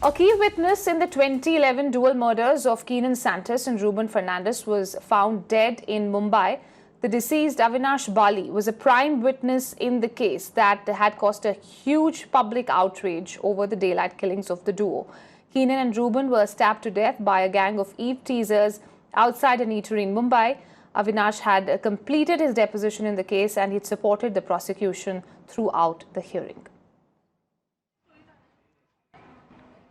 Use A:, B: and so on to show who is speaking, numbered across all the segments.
A: A key witness in the 2011 dual murders of Keenen-Reuben and Reuben Fernandez was found dead in Mumbai. The deceased Avinash Bali was a prime witness in the case that had caused a huge public outrage over the daylight killings of the duo. Keenen and Reuben were stabbed to death by a gang of eve teasers outside an eatery in Mumbai. Avinash had completed his deposition in the case and he'd supported the prosecution throughout the hearing.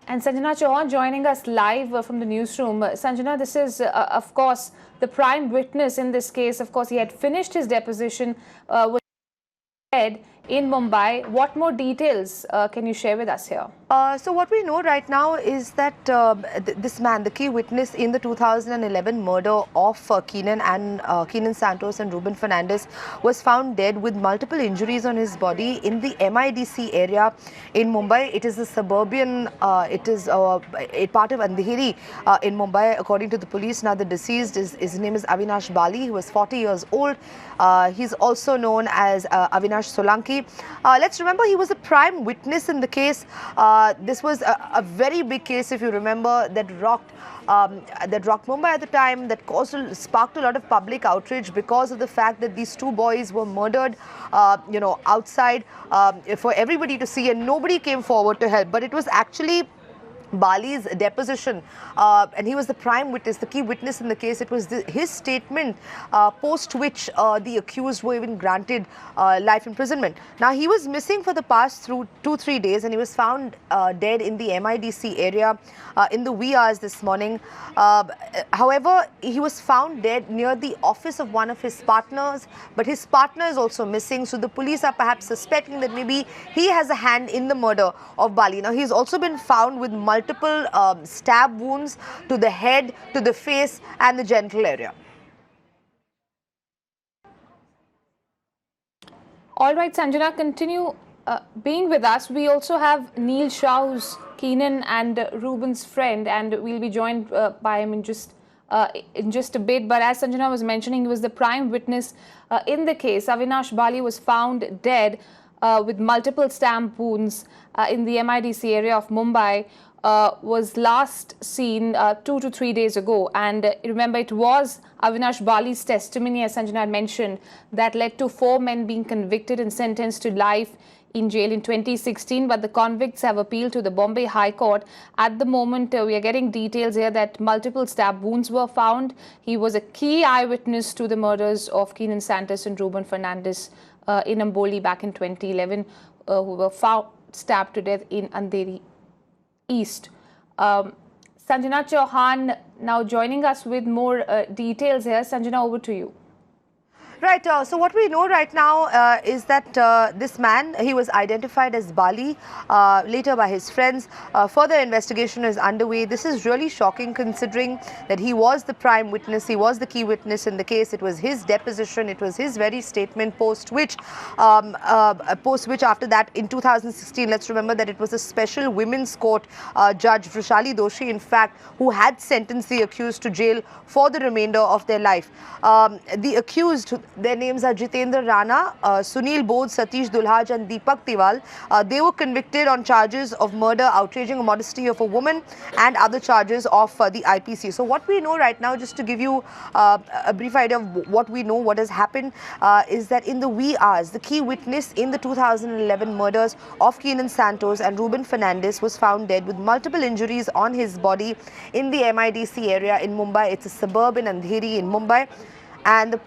A: And Sanjana Chauhan joining us live from the newsroom. Sanjana, this is, of course, the prime witness in this case. Of course, he had finished his deposition, was dead in Mumbai. What more details can you share with us here?
B: So what we know right now is that this man, the key witness in the 2011 murder of Keenen Santos and Reuben Fernandez, was found dead with multiple injuries on his body in the MIDC area in Mumbai. It is a suburban, it is a part of Andheri in Mumbai, according to the police. Now the deceased, his name is Avinash Bali. He was 40 years old. He's also known as Avinash Solanki. Let's remember, he was a prime witness in the case. This was a very big case, if you remember, that rocked Mumbai at the time, that sparked a lot of public outrage because of the fact that these two boys were murdered, outside for everybody to see, and nobody came forward to help. But it was actually Bali's deposition, and he was the prime witness, the key witness in the case. It was his statement post which the accused were even granted life imprisonment. Now, he was missing for the past 2-3 days, and he was found dead in the MIDC area in the wee hours this morning. However, he was found dead near the office of one of his partners, but his partner is also missing. So the police are perhaps suspecting that maybe he has a hand in the murder of Bali. Now, he's also been found with multiple stab wounds to the head, to the face and the genital area.
A: All right, Sanjana, continue being with us. We also have Neil Shah, who's Keenen and Reuben's friend, and we'll be joined by him in just a bit. But as Sanjana was mentioning, he was the prime witness in the case. Avinash Bali was found dead with multiple stab wounds in the MIDC area of Mumbai. Was last seen 2 to 3 days ago, and remember, it was Avinash Bali's testimony, as Sanjana had mentioned, that led to 4 men being convicted and sentenced to life in jail in 2016, but the convicts have appealed to the Bombay High Court. At the moment, we are getting details here that multiple stab wounds were found. He was a key eyewitness to the murders of Keenen Santos and Reuben Fernandez in Amboli back in 2011, who were found stabbed to death in Andheri East. Sanjana Chauhan now joining us with more details here. Sanjana, over to you.
B: Right. So what we know right now is that this man, he was identified as Bali later by his friends. Further investigation is underway. This is really shocking, considering that he was the prime witness. He was the key witness in the case. It was his deposition. It was his very statement post which after that in 2016, let's remember that it was a special women's court judge, Vrishali Doshi, in fact, who had sentenced the accused to jail for the remainder of their life. The accused, their names are Jitendra Rana, Sunil Bodh, Satish Dulhaj and Deepak Tiwal. They were convicted on charges of murder, outraging the modesty of a woman and other charges of the IPC. So what we know right now, just to give you a brief idea of what we know, what has happened, is that in the wee hours, the key witness in the 2011 murders of Keenen Santos and Reuben Fernandez was found dead with multiple injuries on his body in the MIDC area in Mumbai. It's a suburb in Andheri in Mumbai. And the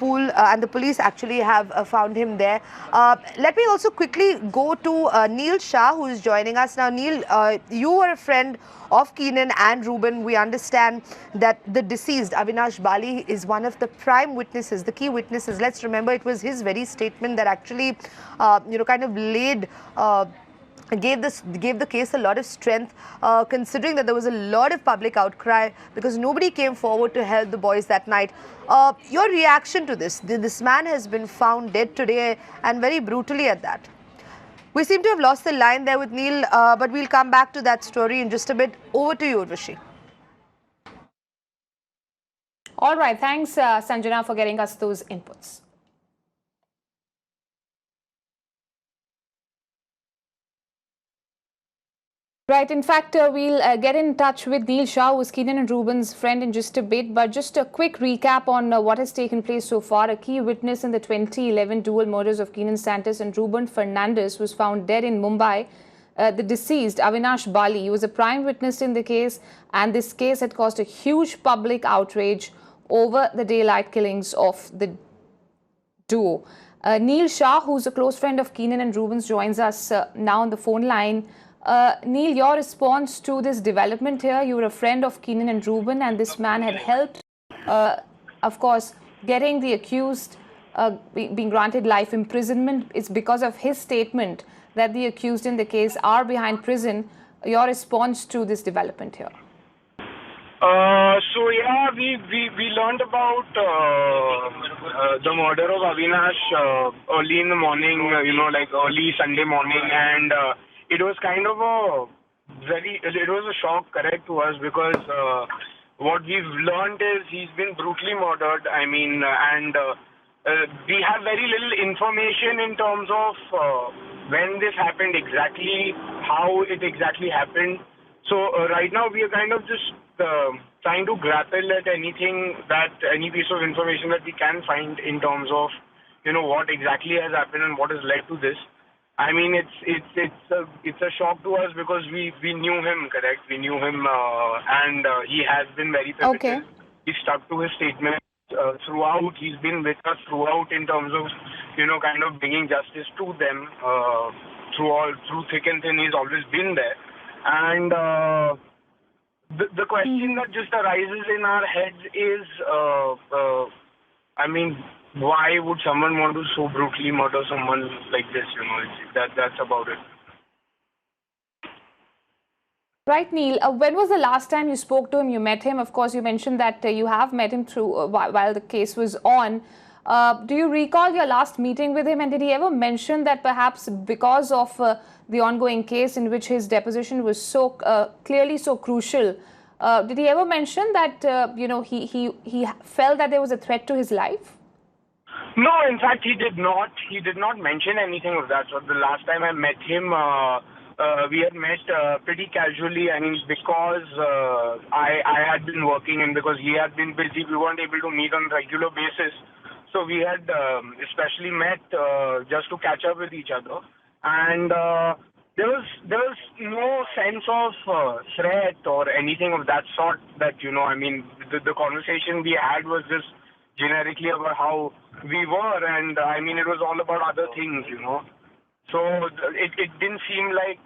B: police actually have found him there. Let me also quickly go to Neil Shah, who is joining us now. Neil, you were a friend of Keenen and Reuben. We understand that the deceased Avinash Bali is one of the prime witnesses, the key witnesses. Let's remember, it was his very statement that actually, kind of laid. Gave the case a lot of strength, considering that there was a lot of public outcry because nobody came forward to help the boys that night. Your reaction to this? This man has been found dead today, and very brutally at that. We seem to have lost the line there with Neil, but we'll come back to that story in just a bit. Over to you, Urvashi.
A: All right, thanks Sanjana for getting us those inputs. Right. In fact, we'll get in touch with Neil Shah, who is Keenen-Reuben's friend, in just a bit. But just a quick recap on what has taken place so far. A key witness in the 2011 dual murders of Keenen Santos and Reuben Fernandez was found dead in Mumbai. The deceased, Avinash Bali, he was a prime witness in the case, and this case had caused a huge public outrage over the daylight killings of the duo. Neil Shah, who's a close friend of Keenen-Reuben's, joins us now on the phone line. Neil, your response to this development here: you were a friend of Keenen-Reuben, and this man had helped, of course, getting the accused being granted life imprisonment. It's because of his statement that the accused in the case are behind prison. Your response to this development here?
C: So yeah, we learned about the murder of Avinash early in the morning, like early Sunday morning, and it was kind of it was a shock, correct, to us, because what we've learned is he's been brutally murdered. I mean, and we have very little information in terms of when this happened exactly, how it exactly happened. So right now we are kind of just trying to grapple at any piece of information that we can find in terms of what exactly has happened and what has led to this. I mean, it's a shock to us because we knew him, correct? We knew him, and he has been very pivotal.
A: Okay.
C: He stuck to his statement throughout. He's been with us throughout in terms of kind of bringing justice to them through thick and thin. He's always been there, and the question that just arises in our heads is, I mean, why would someone want to so brutally murder someone like this? That's about it.
A: Right, Neil. When was the last time you spoke to him? You met him. Of course, you mentioned that you have met him through while the case was on. Do you recall your last meeting with him? And did he ever mention that perhaps because of the ongoing case in which his deposition was so clearly so crucial, did he ever mention that he felt that there was a threat to his life?
C: No, in fact, he did not. He did not mention anything of that. So the last time I met him, we had met pretty casually. I mean, because I had been working and because he had been busy, we weren't able to meet on a regular basis. So we had especially met just to catch up with each other. And there was no sense of threat or anything of that sort that, I mean, the conversation we had was just generically about how we were, and I mean, it was all about other things, So it didn't seem like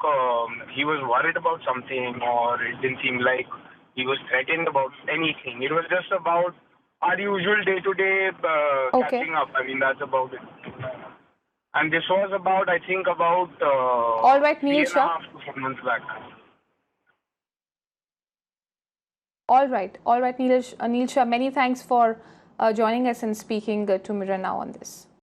C: he was worried about something, or it didn't seem like he was threatened about anything. It was just about our usual day-to-day catching up. I mean, that's about it. And this was about, I think, about
A: all right, Neil Shah.
C: 3.5 to 4 months back.
A: All right, Neil Shah. Many thanks for joining us and speaking to Mirror Now on this.